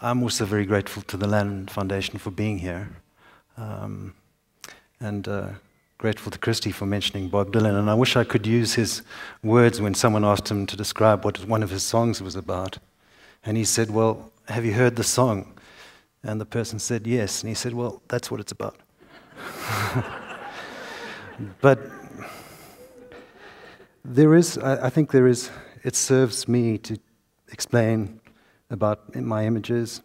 I'm also very grateful to the Lannan Foundation for being here, and grateful to Christy for mentioning Bob Dylan. And I wish I could use his words when someone asked him to describe what one of his songs was about. And he said, well, have you heard the song? And the person said, yes. And he said, well, that's what it's about. But there is, I think there is, it serves me to explain about my images,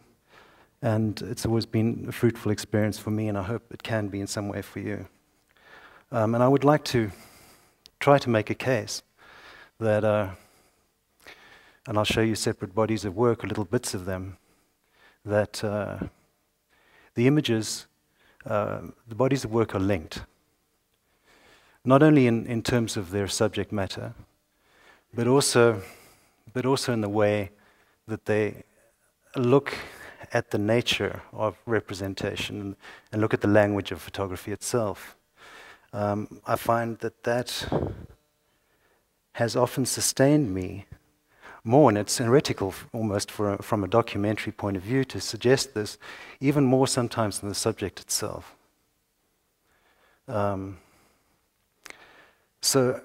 and it's always been a fruitful experience for me, and I hope it can be in some way for you. And I would like to try to make a case that, and I'll show you separate bodies of work, or little bits of them, that the images, the bodies of work are linked. Not only in terms of their subject matter, but also in the way that they look at the nature of representation and look at the language of photography itself. I find that has often sustained me more, and it's heretical almost from a documentary point of view to suggest this, even more sometimes than the subject itself. So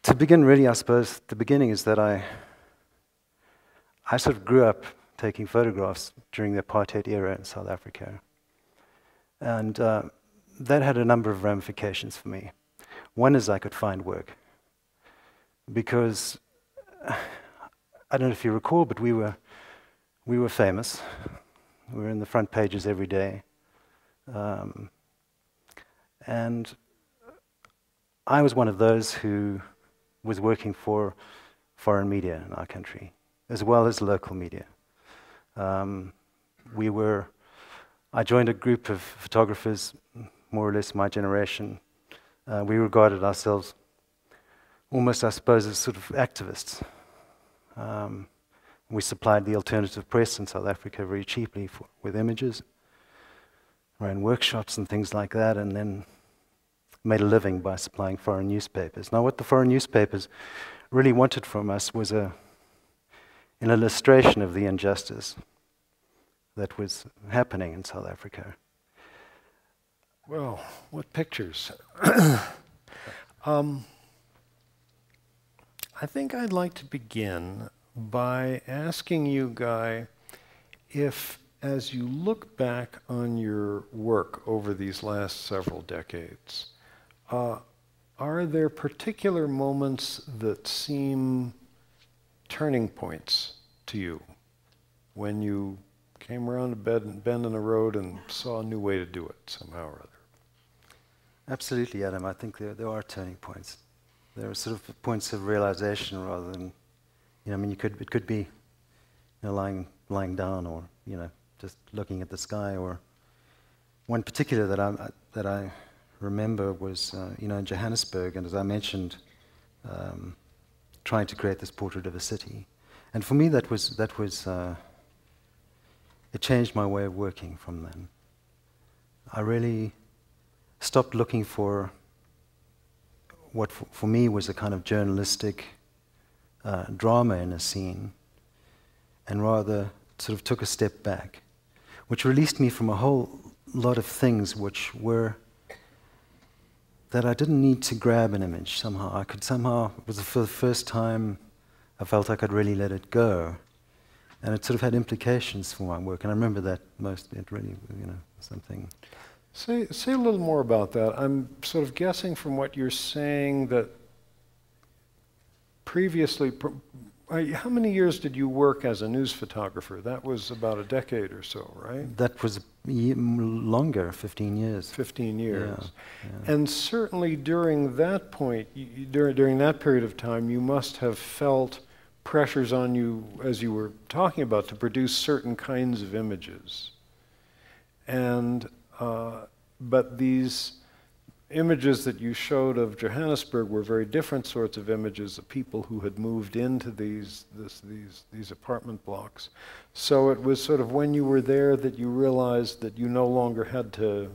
to begin, really, I suppose the beginning is that I sort of grew up taking photographs during the apartheid era in South Africa. And that had a number of ramifications for me. One is I could find work. Because, I don't know if you recall, but we were famous. We were in the front pages every day. And I was one of those who was working for foreign media in our country, as well as local media. I joined a group of photographers, more or less my generation. We regarded ourselves almost, I suppose, as sort of activists. We supplied the alternative press in South Africa very cheaply with images, ran workshops and things like that, and then made a living by supplying foreign newspapers. Now, what the foreign newspapers really wanted from us was an illustration of the injustice that was happening in South Africa. Well, what pictures? I think I'd like to begin by asking you, Guy, if, as you look back on your work over these last several decades, are there particular moments that seem turning points to you when you came around a bend in the road and saw a new way to do it somehow or other? Absolutely, Adam. I think there are turning points. There are sort of points of realization rather than, I mean, it could be, lying down, or just looking at the sky. Or one particular that I remember was in Johannesburg, and as I mentioned, trying to create this portrait of a city. And for me, that was it changed my way of working from then. I really stopped looking for what for me was a kind of journalistic drama in a scene, and rather sort of took a step back, which released me from a whole lot of things which were that I didn't need to grab an image somehow. It was for the first time I felt I could really let it go. And it sort of had implications for my work, and I remember that most, it really, something. Say a little more about that. I'm sort of guessing from what you're saying that previously, how many years did you work as a news photographer? That was about a decade or so, right? That was longer, 15 years. 15 years. Yeah. And certainly during that point, during that period of time, you must have felt pressures on you, as you were talking about, to produce certain kinds of images. And but these images that you showed of Johannesburg were very different sorts of images of people who had moved into these apartment blocks. So it was sort of when you were there that you realized that you no longer had to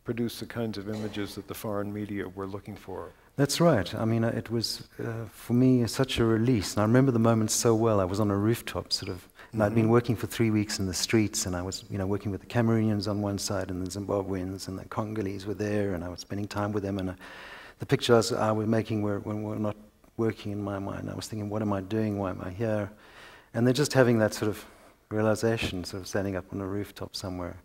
produce the kinds of images that the foreign media were looking for. That's right. I mean, it was, for me, such a release. And I remember the moment so well. I was on a rooftop, sort of And I'd been working for 3 weeks in the streets, and I was, working with the Cameroonians on one side, and the Zimbabweans, and the Congolese were there, and I was spending time with them. And the pictures I was making were not working in my mind. I was thinking, what am I doing? Why am I here? And then just having that sort of realization, sort of standing up on a rooftop somewhere,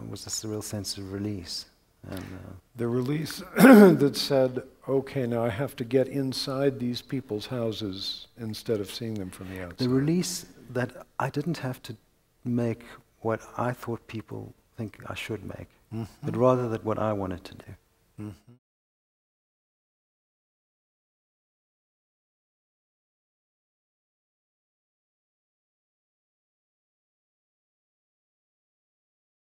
was just a real sense of release. And, the release that said, okay, now I have to get inside these people's houses instead of seeing them from the outside. The release that I didn't have to make what I thought people think I should make, but rather that what I wanted to do.